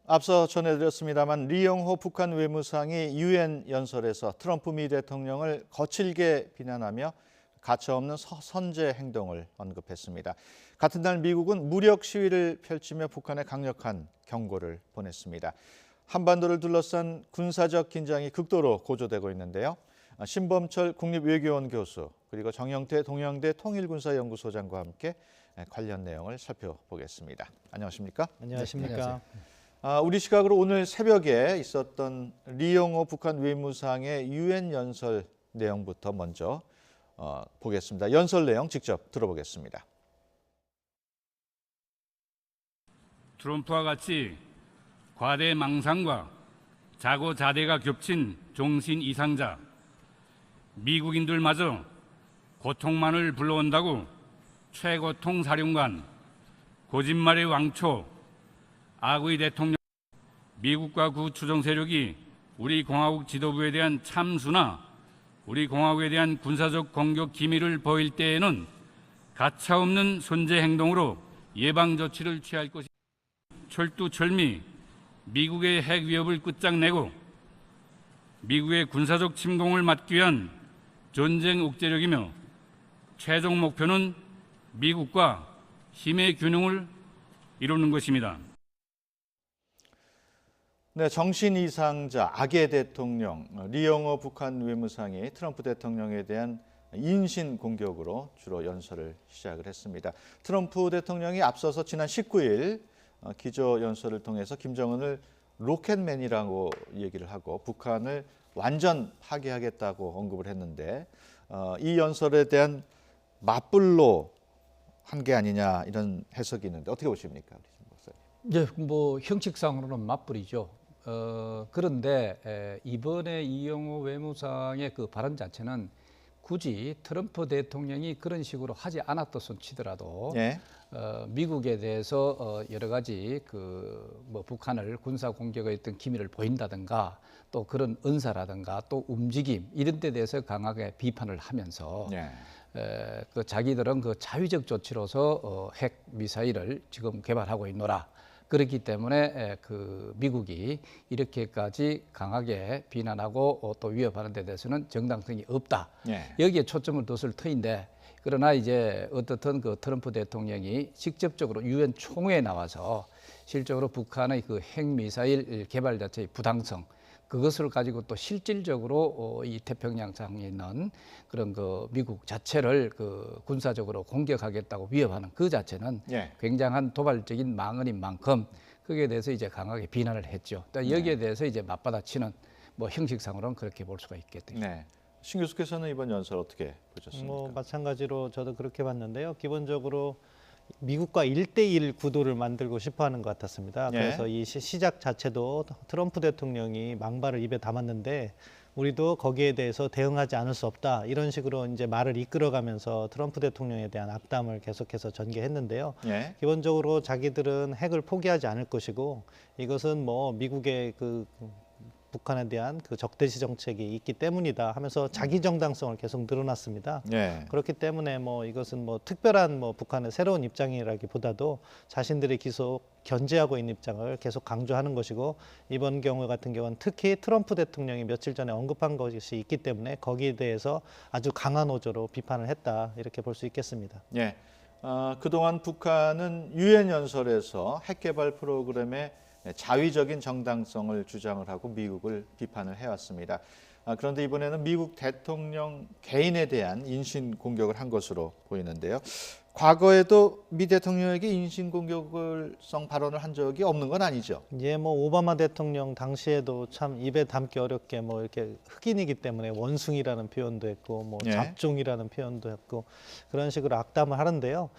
앞서 전해드렸습니다만 리영호 북한 외무상이 유엔 연설에서 트럼프 미 대통령을 거칠게 비난하며 가차없는 선제 행동을 언급했습니다. 같은 날 미국은 무력 시위를 펼치며 북한에 강력한 경고를 보냈습니다. 한반도를 둘러싼 군사적 긴장이 극도로 고조되고 있는데요. 신범철 국립외교원 교수 그리고 정영태 동양대 통일군사연구소장과 함께 관련 내용을 살펴보겠습니다. 안녕하십니까? 안녕하십니까? 우리 시각으로 오늘 새벽에 있었던 리영호 북한 외무상의 유엔 연설 내용부터 먼저 보겠습니다. 연설 내용 직접 들어보겠습니다. 트럼프와 같이 과대 망상과 자고자대가 겹친 종신 이상자, 미국인들마저 고통만을 불러온다고 최고통 사령관, 거짓말의 왕초, 악의 대통령, 미국과 그 추종 세력이 우리 공화국 지도부에 대한 참수나 우리 공화국에 대한 군사적 공격 기미를 보일 때에는 가차없는 선제 행동으로 예방 조치를 취할 것입니다. 철두철미 미국의 핵 위협을 끝장내고 미국의 군사적 침공을 막기 위한 전쟁 억제력이며 최종 목표는 미국과 힘의 균형을 이루는 것입니다. 네, 정신 이상자 악의 대통령 리영호 북한 외무상이 트럼프 대통령에 대한 인신 공격으로 주로 연설을 시작을 했습니다. 트럼프 대통령이 앞서서 지난 19일 기조 연설을 통해서 김정은을 로켓맨이라고 얘기를 하고 북한을 완전 파괴하겠다고 언급을 했는데 이 연설에 대한 맞불로 한 게 아니냐 이런 해석이 있는데 어떻게 보십니까? 네, 뭐 형식상으로는 맞불이죠. 그런데 이번에 이영호 외무상의 그 발언 자체는 굳이 트럼프 대통령이 그런 식으로 하지 않았던 치더라도 예. 미국에 대해서 여러 가지 뭐 북한을 군사 공격의 어떤 기미를 보인다든가 또 그런 언사라든가 또 움직임 이런 데 대해서 강하게 비판을 하면서 예. 자기들은 그 자위적 조치로서 핵 미사일을 지금 개발하고 있노라. 그렇기 때문에 미국이 이렇게까지 강하게 비난하고 또 위협하는 데 대해서는 정당성이 없다. 예. 여기에 초점을 뒀을 터인데 그러나 이제 어떻든 그 트럼프 대통령이 직접적으로 유엔 총회에 나와서 실적으로 북한의 그 핵미사일 개발 자체의 부당성 그것을 가지고 또 실질적으로 이 태평양상에 있는 그런 그 미국 자체를 그 군사적으로 공격하겠다고 위협하는 그 자체는 예. 굉장한 도발적인 망언인 만큼 거기에 대해서 이제 강하게 비난을 했죠. 또 여기에 대해서 이제 맞받아치는 뭐 형식상으로는 그렇게 볼 수가 있겠죠. 네. 신 교수께서는 이번 연설 어떻게 보셨습니까? 뭐 마찬가지로 저도 그렇게 봤는데요. 기본적으로 미국과 1대1 구도를 만들고 싶어하는 것 같았습니다. 예. 그래서 이 시작 자체도 트럼프 대통령이 망발을 입에 담았는데 우리도 거기에 대해서 대응하지 않을 수 없다. 이런 식으로 이제 말을 이끌어가면서 트럼프 대통령에 대한 악담을 계속해서 전개했는데요. 예. 기본적으로 자기들은 핵을 포기하지 않을 것이고 이것은 뭐 미국의 북한에 대한 그 적대시 정책이 있기 때문이다 하면서 자기 정당성을 계속 늘어났습니다. 예. 그렇기 때문에 뭐 이것은 뭐 특별한 뭐 북한의 새로운 입장이라기보다도 자신들이 계속 견제하고 있는 입장을 계속 강조하는 것이고 이번 경우 같은 경우는 특히 트럼프 대통령이 며칠 전에 언급한 것이 있기 때문에 거기에 대해서 아주 강한 어조로 비판을 했다 이렇게 볼 수 있겠습니다. 예. 그동안 북한은 유엔 연설에서 핵 개발 프로그램의 자위적인 정당성을 주장을 하고 미국을 비판을 해왔습니다. 그런데 이번에는 미국 대통령 개인에 대한 인신 공격을 한 것으로 보이는데요. 과거에도 미 대통령에게 인신공격성 발언을 한 적이 없는 건 아니죠. 예, 뭐 오바마 대통령 당시에도 참 입에 담기 어렵게 뭐 이렇게 흑인이기 때문에 원숭이라는 표현도 했고 뭐 예. 잡종이라는 표현도 했고 그런 식으로 악담을 하는데요.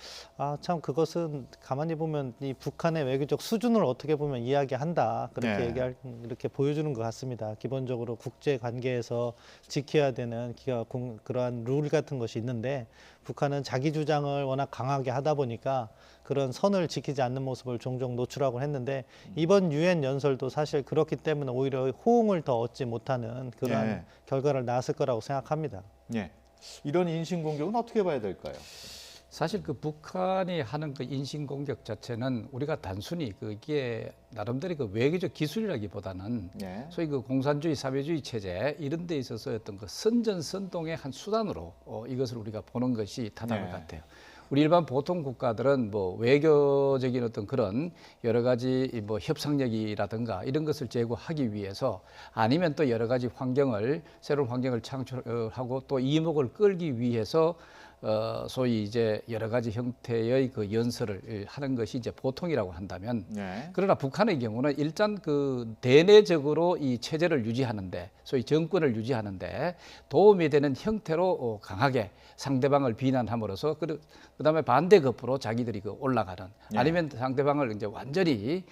참 그것은 가만히 보면 이 북한의 외교적 수준을 어떻게 보면 이야기한다 그렇게 예. 이렇게 보여주는 것 같습니다. 기본적으로 국제 관계에서 지켜야 되는 그러한 룰 같은 것이 있는데 북한은 자기 주장을 워낙 강하게 하다 보니까 그런 선을 지키지 않는 모습을 종종 노출하곤 했는데 이번 유엔 연설도 사실 그렇기 때문에 오히려 호응을 더 얻지 못하는 그런 결과를 낳았을 거라고 생각합니다. 예. 이런 인신 공격은 어떻게 봐야 될까요? 사실 그 북한이 하는 그 인신 공격 자체는 우리가 단순히 이게 나름대로 그 외교적 기술이라기보다는 예. 소위 그 공산주의 사회주의 체제 이런 데 있어서 어떤 그 선전선동의 한 수단으로 이것을 우리가 보는 것이 타당할 네. 것 같아요. 우리 일반 보통 국가들은 뭐 외교적인 어떤 그런 여러 가지 뭐 협상력이라든가 이런 것을 제고하기 위해서 아니면 또 여러 가지 새로운 환경을 창출하고 또 이목을 끌기 위해서 소위 이제 여러 가지 형태의 그 연설을 하는 것이 이제 보통이라고 한다면 예. 그러나 북한의 경우는 일단 그 대내적으로 이 체제를 유지하는데 소위 정권을 유지하는데 도움이 되는 형태로 강하게 상대방을 비난함으로써 그다음에 반대급부로 자기들이 올라가는 예. 아니면 상대방을 이제 완전히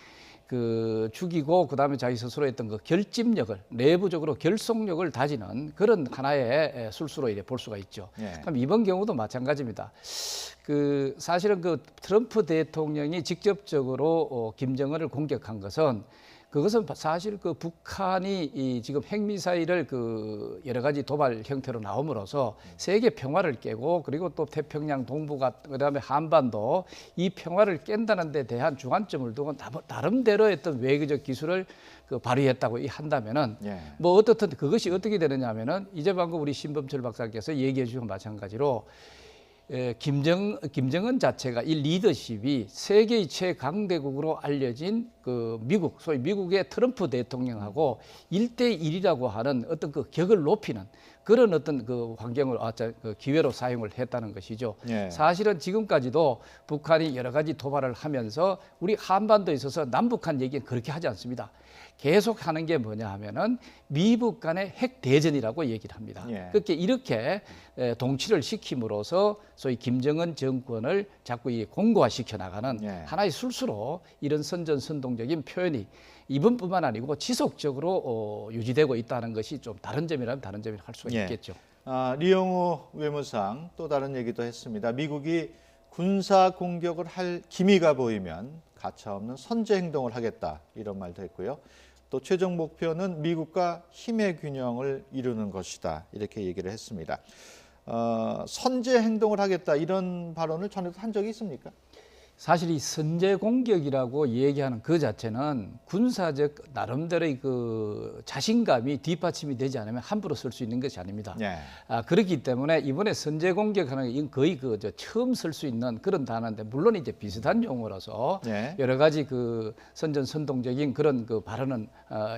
죽이고 그다음에 자기 스스로 했던 그 결집력을 내부적으로 결속력을 다지는 그런 하나의 술수로 이래 볼 수가 있죠. 예. 그럼 이번 경우도 마찬가지입니다. 사실은 그 트럼프 대통령이 직접적으로 김정은을 공격한 것은 그것은 사실 그 북한이 지금 핵미사일을 여러 가지 도발 형태로 나옴으로써 세계 평화를 깨고 그리고 또 태평양 동북아 그다음에 한반도 이 평화를 깬다는 데 대한 주관점을 두고 나름대로 했던 외교적 기술을 발휘했다고 한다면은 예. 뭐 어떻든 그것이 어떻게 되느냐 하면은 이제 방금 우리 신범철 박사께서 얘기해 주신 마찬가지로 김정은 자체가 이 리더십이 세계의 최강대국으로 알려진 미국, 소위 미국의 트럼프 대통령하고 1대1이라고 하는 어떤 그 격을 높이는 그런 어떤 그 환경을 기회로 사용을 했다는 것이죠. 예. 사실은 지금까지도 북한이 여러 가지 도발을 하면서 우리 한반도에 있어서 남북한 얘기는 그렇게 하지 않습니다. 계속 하는 게 뭐냐 하면은 미북 간의 핵 대전이라고 얘기를 합니다. 예. 그렇게 이렇게 동치를 시킴으로써 소위 김정은 정권을 자꾸 공고화시켜 나가는 예. 하나의 술수로 이런 선전선동적인 표현이 이번뿐만 아니고 지속적으로 유지되고 있다는 것이 좀 다른 점이라면 다른 점이라 할 수가 예. 있겠죠. 리용호 외무상 또 다른 얘기도 했습니다. 미국이 군사 공격을 할 기미가 보이면 가차없는 선제 행동을 하겠다 이런 말도 했고요. 또 최종 목표는 미국과 힘의 균형을 이루는 것이다 이렇게 얘기를 했습니다. 선제 행동을 하겠다 이런 발언을 전에도 한 적이 있습니까? 사실 이 선제 공격이라고 얘기하는 그 자체는 군사적 나름대로의 그 자신감이 뒷받침이 되지 않으면 함부로 쓸 수 있는 것이 아닙니다. 예. 그렇기 때문에 이번에 선제 공격하는 게 거의 처음 쓸 수 있는 그런 단어인데 물론 이제 비슷한 용어라서 예. 여러 가지 선전선동적인 그런 발언은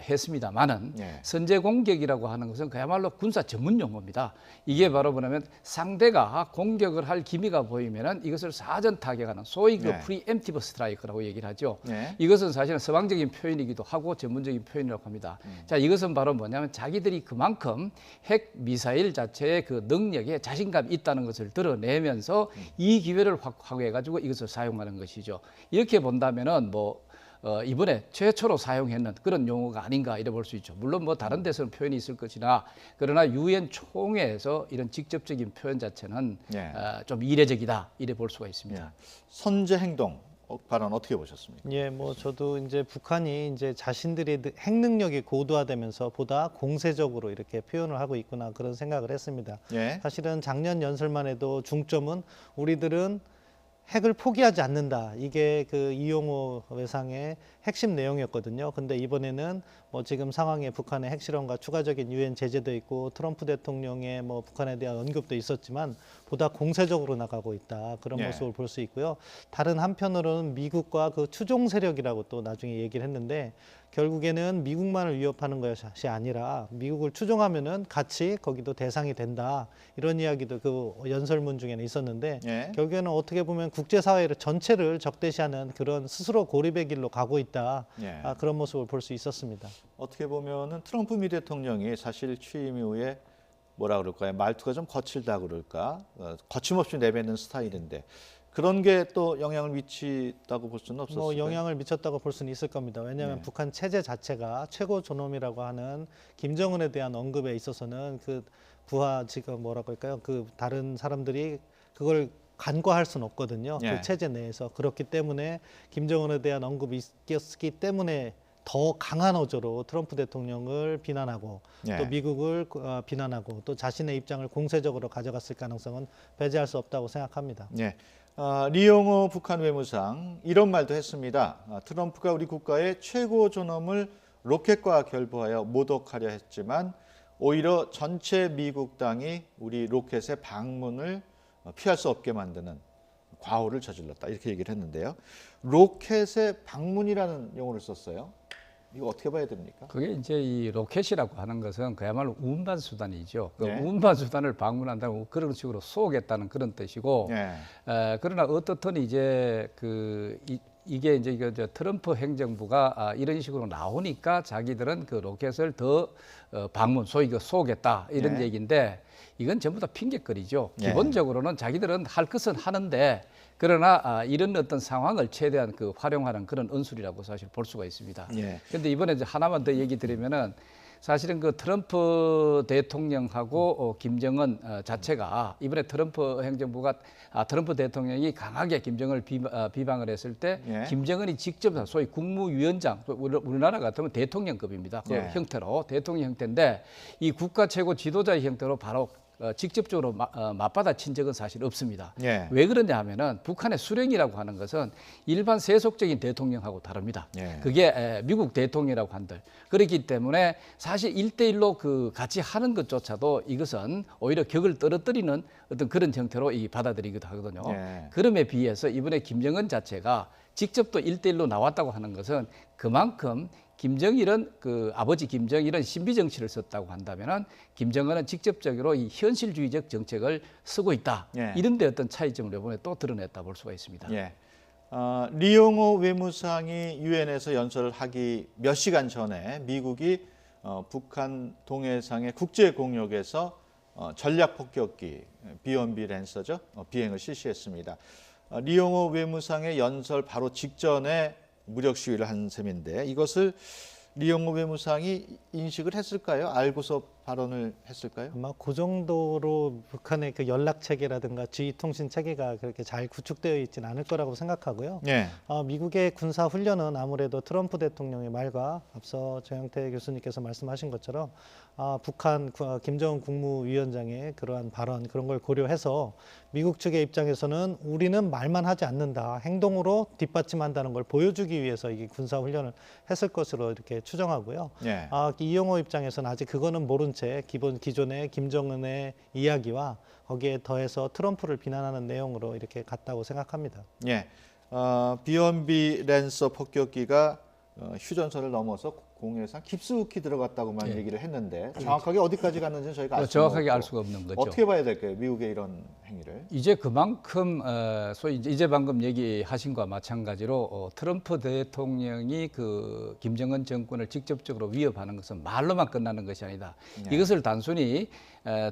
했습니다만은 예. 선제 공격이라고 하는 것은 그야말로 군사 전문 용어입니다. 이게 바로 뭐냐면 상대가 공격을 할 기미가 보이면은 이것을 사전 타격하는 소위 네. 프리엠티브 스트라이크라고 얘기를 하죠. 네. 이것은 사실은 서방적인 표현이기도 하고 전문적인 표현이라고 합니다. 자, 이것은 바로 뭐냐면 자기들이 그만큼 핵 미사일 자체의 그 능력에 자신감이 있다는 것을 드러내면서 이 기회를 확보해가지고 이것을 사용하는 것이죠. 이렇게 본다면은 이번에 최초로 사용했는 그런 용어가 아닌가 이래 볼 수 있죠. 물론 다른 데서는 표현이 있을 것이나 그러나 유엔 총회에서 이런 직접적인 표현 자체는 예. 좀 이례적이다 이래 볼 수가 있습니다. 예. 선제 행동 발언 어떻게 보셨습니까? 예, 저도 이제 북한이 이제 자신들의 핵 능력이 고도화되면서 보다 공세적으로 이렇게 표현을 하고 있구나 그런 생각을 했습니다. 예. 사실은 작년 연설만 해도 중점은 우리들은 핵을 포기하지 않는다. 이게 이용호 외상의 핵심 내용이었거든요. 근데 이번에는 지금 상황에 북한의 핵실험과 추가적인 유엔 제재도 있고 트럼프 대통령의 북한에 대한 언급도 있었지만 보다 공세적으로 나가고 있다. 그런 예. 모습을 볼 수 있고요. 다른 한편으로는 미국과 추종 세력이라고 또 나중에 얘기를 했는데 결국에는 미국만을 위협하는 것이 아니라 미국을 추종하면은 같이 거기도 대상이 된다. 이런 이야기도 연설문 중에는 있었는데 예. 결국에는 어떻게 보면 국제사회를 전체를 적대시하는 그런 스스로 고립의 길로 가고 있다. 예. 그런 모습을 볼 수 있었습니다. 어떻게 보면은 트럼프 미 대통령이 사실 취임 이후에 뭐라 그럴까요? 말투가 좀 거칠다 그럴까? 거침없이 내뱉는 스타일인데 그런 게 또 영향을 미치다고 볼 수는 없었을까요? 영향을 미쳤다고 볼 수는 있을 겁니다. 왜냐하면 네. 북한 체제 자체가 최고 존엄이라고 하는 김정은에 대한 언급에 있어서는 부하 지금 뭐라고 할까요? 다른 사람들이 그걸 간과할 수는 없거든요. 예. 그 체제 내에서. 그렇기 때문에 김정은에 대한 언급이 있었기 때문에 더 강한 어조로 트럼프 대통령을 비난하고 예. 또 미국을 비난하고 또 자신의 입장을 공세적으로 가져갔을 가능성은 배제할 수 없다고 생각합니다. 예. 리용호 북한 외무상 이런 말도 했습니다. 트럼프가 우리 국가의 최고 존엄을 로켓과 결부하여 모독하려 했지만 오히려 전체 미국 당이 우리 로켓의 방문을 피할 수 없게 만드는 과오를 저질렀다. 이렇게 얘기를 했는데요. 로켓의 방문이라는 용어를 썼어요. 이거 어떻게 봐야 됩니까? 그게 이제 이 로켓이라고 하는 것은 그야말로 운반 수단이죠. 그 네. 운반 수단을 방문한다고 그런 식으로 쏘겠다는 그런 뜻이고, 네. 그러나 어떻든 이제 이게 이제 트럼프 행정부가 이런 식으로 나오니까 자기들은 그 로켓을 더 방문, 소위 그 쏘겠다 이런 네. 얘기인데 이건 전부 다 핑계거리죠. 네. 기본적으로는 자기들은 할 것은 하는데 그러나 이런 어떤 상황을 최대한 그 활용하는 그런 언술이라고 사실 볼 수가 있습니다. 예. 그런데 이번에 이제 하나만 더 얘기 드리면은 사실은 그 트럼프 대통령하고 김정은 자체가 이번에 트럼프 행정부가 트럼프 대통령이 강하게 김정은을 비방을 했을 때 예. 김정은이 직접 소위 국무위원장, 우리나라 같으면 대통령급입니다. 그 예. 형태로 대통령 형태인데 이 국가 최고 지도자의 형태로 바로 직접적으로 맞받아친 적은 사실 없습니다. 예. 왜 그러냐 하면은 북한의 수령이라고 하는 것은 일반 세속적인 대통령하고 다릅니다. 예. 그게 미국 대통령이라고 한들 그렇기 때문에 사실 1대1로 그 같이 하는 것조차도 이것은 오히려 격을 떨어뜨리는 어떤 그런 형태로 받아들이기도 하거든요. 예. 그럼에 비해서 이번에 김정은 자체가 직접 또 1대1로 나왔다고 하는 것은 그만큼 김정일은 그 아버지 김정일은 신비 정치를 썼다고 한다면은 김정은은 직접적으로 이 현실주의적 정책을 쓰고 있다. 예. 이런 데 어떤 차이점을 이번에 또 드러냈다 볼 수가 있습니다. 예. 리용호 외무상이 유엔에서 연설을 하기 몇 시간 전에 미국이 북한 동해상의 국제 공역에서 전략 폭격기 B-1B 랜서죠. 비행을 실시했습니다. 리용호 외무상의 연설 바로 직전에 무력 시위를 한 셈인데 이것을 리용호 외무상이 인식을 했을까요? 알고서 발언을 했을까요? 아마 그 정도로 북한의 그 연락 체계라든가 지휘 통신 체계가 그렇게 잘 구축되어 있지는 않을 거라고 생각하고요. 네. 미국의 군사 훈련은 아무래도 트럼프 대통령의 말과 앞서 정영태 교수님께서 말씀하신 것처럼 북한 김정은 국무위원장의 그러한 발언 그런 걸 고려해서 미국 측의 입장에서는 우리는 말만 하지 않는다, 행동으로 뒷받침한다는 걸 보여주기 위해서 이 군사 훈련을 했을 것으로 이렇게 추정하고요. 네. 이용호 입장에서는 아직 그거는 모른 채 기존의 김정은의 이야기와 거기에 더해서 트럼프를 비난하는 내용으로 이렇게 갔다고 생각합니다. 예. B-1B 랜서 폭격기가 휴전선을 넘어서 공해상 깊숙이 들어갔다고만 예. 얘기를 했는데 정확하게 어디까지 갔는지는 저희가 알 수가 정확하게 알 없고. 수가 없는 거죠. 어떻게 봐야 될까요? 미국의 이런 행위를. 이제 그만큼 소위 이제 방금 얘기하신 것과 마찬가지로 트럼프 대통령이 그 김정은 정권을 직접적으로 위협하는 것은 말로만 끝나는 것이 아니다. 네. 이것을 단순히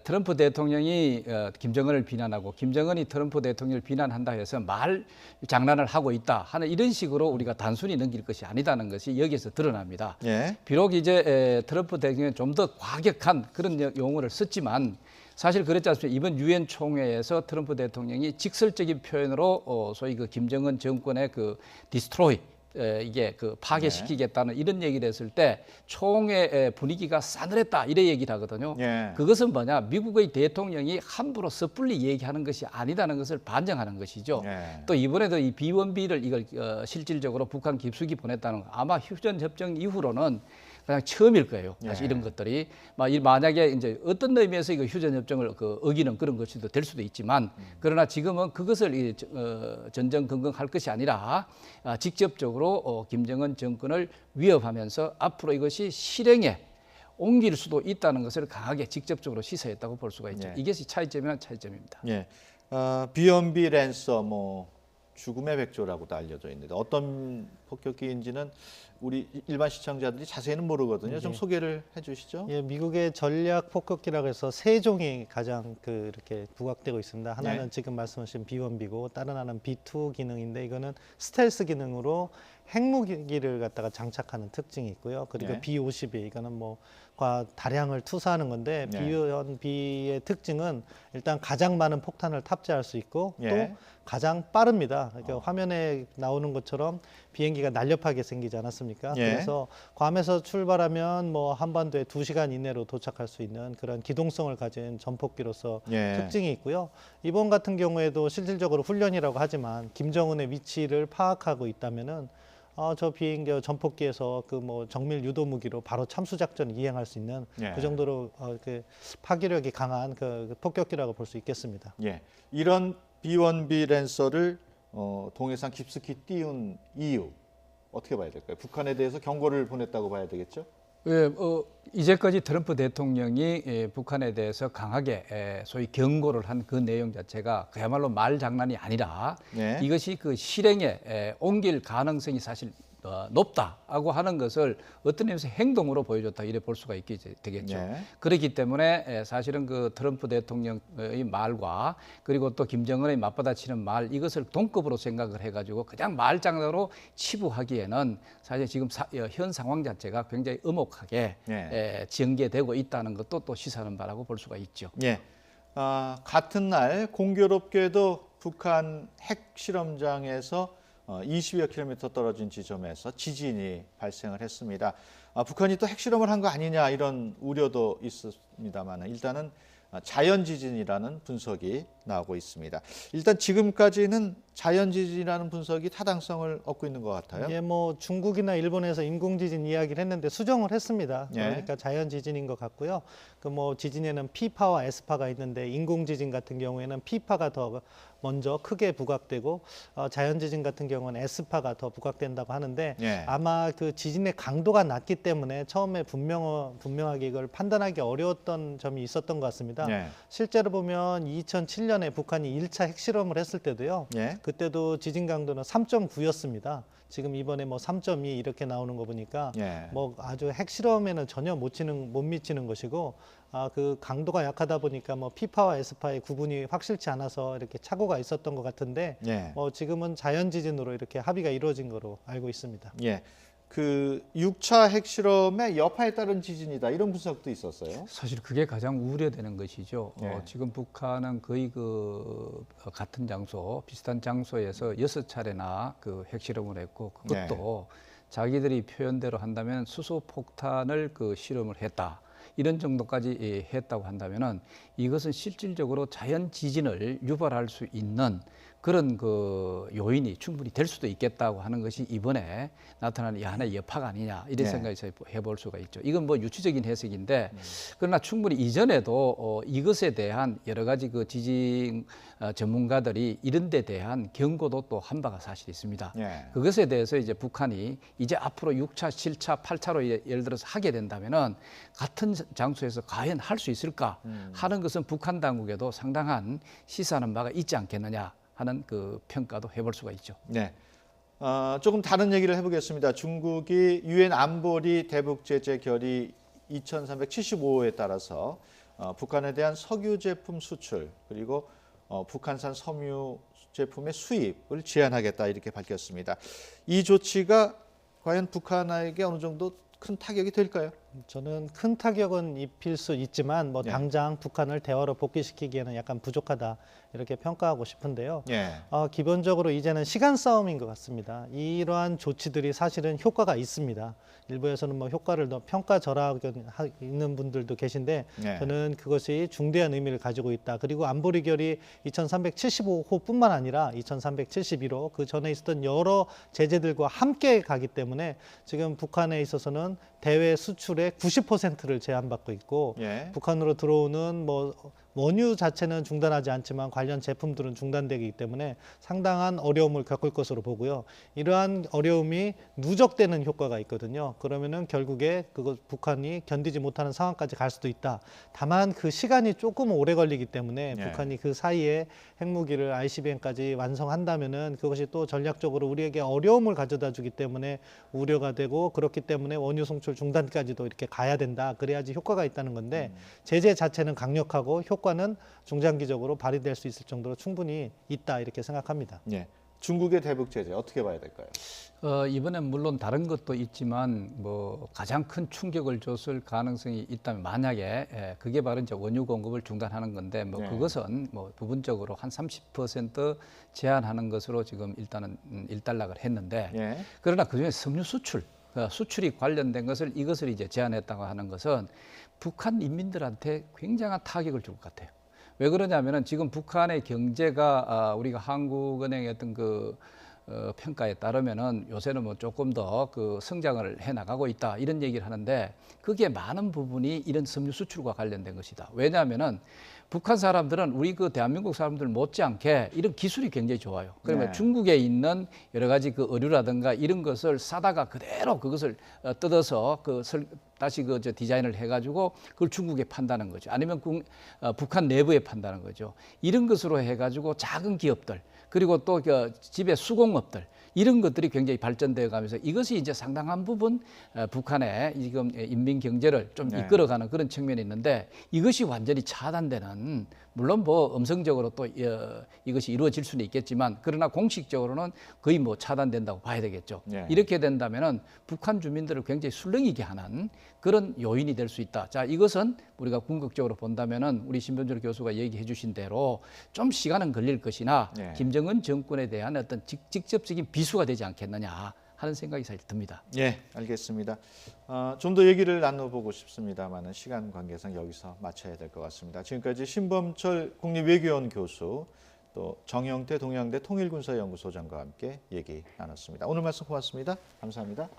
트럼프 대통령이 김정은을 비난하고 김정은이 트럼프 대통령을 비난한다 해서 말 장난을 하고 있다 하는 이런 식으로 우리가 단순히 넘길 것이 아니다는 것이 여기에서 드러납니다. 예. 비록 이제 트럼프 대통령이 좀 더 과격한 그런 용어를 썼지만 사실 그랬지 않습니까? 이번 유엔 총회에서 트럼프 대통령이 직설적인 표현으로 소위 그 김정은 정권의 그 디스트로이 이게 그 파괴시키겠다는 이런 얘기를 했을 때 총회 분위기가 싸늘했다 이래 얘기를 하거든요. 예. 그것은 뭐냐? 미국의 대통령이 함부로 섣불리 얘기하는 것이 아니다는 것을 반증하는 것이죠. 예. 또 이번에도 이 B-1B를 이걸 실질적으로 북한 깊숙이 보냈다는 거 아마 휴전 협정 이후로는 그냥 처음일 거예요. 사실 예. 이런 것들이 만약에 이제 어떤 의미에서 이거 휴전 협정을 어기는 그런 것이 될 수도 있지만 그러나 지금은 그것을 전전긍긍할 것이 아니라 직접적으로 김정은 정권을 위협하면서 앞으로 이것이 실행에 옮길 수도 있다는 것을 강하게 직접적으로 시사했다고 볼 수가 있죠. 예. 이것이 차이점이면 차이점입니다. 예. B-1B 랜서 죽음의 백조라고도 알려져 있는데 어떤 폭격기인지는 우리 일반 시청자들이 자세히는 모르거든요. 좀 소개를 해주시죠. 예, 미국의 전략 폭격기라고 해서 세 종이 가장 이렇게 부각되고 있습니다. 하나는 네. 지금 말씀하신 B-1B고 다른 하나는 B-2 기능인데 이거는 스텔스 기능으로 핵무기를 갖다가 장착하는 특징이 있고요. 그리고 네. B-52 이거는 다량을 투사하는 건데 예. 비연비의 특징은 일단 가장 많은 폭탄을 탑재할 수 있고 예. 또 가장 빠릅니다. 그러니까 화면에 나오는 것처럼 비행기가 날렵하게 생기지 않았습니까? 예. 그래서 괌에서 출발하면 뭐 한반도에 2시간 이내로 도착할 수 있는 그런 기동성을 가진 전폭기로서 예. 특징이 있고요. 이번 같은 경우에도 실질적으로 훈련이라고 하지만 김정은의 위치를 파악하고 있다면은 저 비행기 전폭기에서 그 뭐 정밀 유도 무기로 바로 참수 작전을 이행할 수 있는 예. 그 정도로 그 파괴력이 강한 그 폭격기라고 볼 수 있겠습니다. 예. 이런 B1B 랜서를 동해상 깊숙이 띄운 이유 어떻게 봐야 될까요? 북한에 대해서 경고를 보냈다고 봐야 되겠죠? 예, 이제까지 트럼프 대통령이 북한에 대해서 강하게 소위 경고를 한 그 내용 자체가 그야말로 말 장난이 아니라 네. 이것이 그 실행에 옮길 가능성이 사실 높다고 하는 것을 어떤 의미에서 행동으로 보여줬다 이래 볼 수가 있게 되겠죠. 네. 그렇기 때문에 사실은 그 트럼프 대통령의 말과 그리고 또 김정은의 맞받아치는 말 이것을 동급으로 생각을 해가지고 그냥 말장난으로 치부하기에는 사실 지금 현 상황 자체가 굉장히 엄혹하게 네. 전개되고 있다는 것도 또 시사하는 바라고 볼 수가 있죠. 예. 같은 날 공교롭게도 북한 핵실험장에서 20여 킬로미터 떨어진 지점에서 지진이 발생을 했습니다. 북한이 또 핵실험을 한 거 아니냐 이런 우려도 있습니다만 일단은 자연 지진이라는 분석이 나오고 있습니다. 일단 지금까지는 자연 지진이라는 분석이 타당성을 얻고 있는 것 같아요. 예, 뭐 중국이나 일본에서 인공지진 이야기를 했는데 수정을 했습니다. 예. 그러니까 자연 지진인 것 같고요. 그 뭐 지진에는 P파와 S파가 있는데 인공지진 같은 경우에는 P파가 더 먼저 크게 부각되고 자연 지진 같은 경우는 S파가 더 부각된다고 하는데 예. 아마 그 지진의 강도가 낮기 때문에 처음에 분명하게 이걸 판단하기 어려웠던 점이 있었던 것 같습니다. 예. 실제로 보면 2007년에 북한이 1차 핵실험을 했을 때도요. 예. 그때도 지진 강도는 3.9였습니다. 지금 이번에 뭐 3.2 이렇게 나오는 거 보니까 예. 뭐 아주 핵실험에는 전혀 못 미치는 것이고 그 강도가 약하다 보니까 뭐 P파와 S파의 구분이 확실치 않아서 이렇게 착오가 있었던 것 같은데 예. 지금은 자연 지진으로 이렇게 합의가 이루어진 거로 알고 있습니다. 예. 그 6차 핵실험의 여파에 따른 지진이다 이런 분석도 있었어요. 사실 그게 가장 우려되는 것이죠. 네. 지금 북한은 거의 그 같은 장소, 비슷한 장소에서 6차례나 그 핵실험을 했고 그것도 자기들이 표현대로 한다면 수소폭탄을 그 실험을 했다. 이런 정도까지 했다고 한다면은 이것은 실질적으로 자연 지진을 유발할 수 있는 그런 그 요인이 충분히 될 수도 있겠다고 하는 것이 이번에 나타나는 하나의 여파가 아니냐 이런 네. 생각에서 해볼 수가 있죠. 이건 뭐 유추적인 해석인데 그러나 충분히 이전에도 이것에 대한 여러 가지 그 지진 전문가들이 이런 데 대한 경고도 또 한 바가 사실 있습니다. 예. 그것에 대해서 이제 북한이 이제 앞으로 6차, 7차, 8차로 예를 들어서 하게 된다면은 같은 장소에서 과연 할 수 있을까 하는 것은 북한 당국에도 상당한 시사하는 바가 있지 않겠느냐 하는 그 평가도 해볼 수가 있죠. 네. 조금 다른 얘기를 해보겠습니다. 중국이 유엔 안보리 대북 제재 결의 2375호에 따라서 북한에 대한 석유 제품 수출 그리고 북한산 섬유 제품의 수입을 제한하겠다 이렇게 밝혔습니다. 이 조치가 과연 북한에게 어느 정도 큰 타격이 될까요? 저는 큰 타격은 입힐 수 있지만 뭐 예. 당장 북한을 대화로 복귀시키기에는 약간 부족하다 이렇게 평가하고 싶은데요. 예. 기본적으로 이제는 시간 싸움인 것 같습니다. 이러한 조치들이 사실은 효과가 있습니다. 일부에서는 뭐 효과를 더 평가절하하고 있는 분들도 계신데 예. 저는 그것이 중대한 의미를 가지고 있다. 그리고 안보리 결의 2375호뿐만 아니라 2371호 그 전에 있었던 여러 제재들과 함께 가기 때문에 지금 북한에 있어서는 대외 수출의 90%를 제한받고 있고 예. 북한으로 들어오는 뭐 원유 자체는 중단하지 않지만 관련 제품들은 중단되기 때문에 상당한 어려움을 겪을 것으로 보고요. 이러한 어려움이 누적되는 효과가 있거든요. 그러면은 결국에 그거 북한이 견디지 못하는 상황까지 갈 수도 있다. 다만 그 시간이 조금 오래 걸리기 때문에 예. 북한이 그 사이에 핵무기를 ICBM까지 완성한다면은 그것이 또 전략적으로 우리에게 어려움을 가져다 주기 때문에 우려가 되고 그렇기 때문에 원유 송출 중단까지도 이렇게 가야 된다. 그래야지 효과가 있다는 건데 제재 자체는 강력하고 효과는 중장기적으로 발휘될 수 있을 정도로 충분히 있다 이렇게 생각합니다. 예. 중국의 대북 제재 어떻게 봐야 될까요? 이번엔 물론 다른 것도 있지만 뭐 가장 큰 충격을 줬을 가능성이 있다면 만약에 그게 바로 이제 원유 공급을 중단하는 건데 뭐 네. 그것은 뭐 부분적으로 한 30% 제한하는 것으로 지금 일단은 일단락을 했는데 예. 그러나 그중에 석유 수출 수출이 관련된 것을 이것을 이제 제한했다고 하는 것은 북한 인민들한테 굉장한 타격을 줄 것 같아요. 왜 그러냐면은 지금 북한의 경제가 우리가 한국은행의 어떤 그 평가에 따르면은 요새는 뭐 조금 더 그 성장을 해 나가고 있다 이런 얘기를 하는데 그게 많은 부분이 이런 석유 수출과 관련된 것이다. 왜냐하면은 북한 사람들은 우리 그 대한민국 사람들 못지않게 이런 기술이 굉장히 좋아요. 그러면 네. 중국에 있는 여러 가지 그 의류라든가 이런 것을 사다가 그대로 그것을 뜯어서 다시 그 디자인을 해가지고 그걸 중국에 판다는 거죠. 아니면 북한 내부에 판다는 거죠. 이런 것으로 해가지고 작은 기업들 그리고 또 집에 수공업들 이런 것들이 굉장히 발전되어 가면서 이것이 이제 상당한 부분 북한의 지금 인민 경제를 좀 네. 이끌어가는 그런 측면이 있는데 이것이 완전히 차단되는 물론 뭐 음성적으로 또 이것이 이루어질 수는 있겠지만 그러나 공식적으로는 거의 뭐 차단된다고 봐야 되겠죠. 네. 이렇게 된다면은 북한 주민들을 굉장히 술렁이게 하는 그런 요인이 될 수 있다. 자, 이것은 우리가 궁극적으로 본다면은 우리 신변철 교수가 얘기해 주신 대로 좀 시간은 걸릴 것이나 네. 김정은 정권에 대한 어떤 직접적인 비수가 되지 않겠느냐 하는 생각이 사실 듭니다. 예, 알겠습니다. 좀 더 얘기를 나눠보고 싶습니다만은 시간 관계상 여기서 마쳐야 될 것 같습니다. 지금까지 신범철 국립외교원 교수 또 정영태 동양대 통일군사연구소장과 함께 얘기 나눴습니다. 오늘 말씀 고맙습니다. 감사합니다.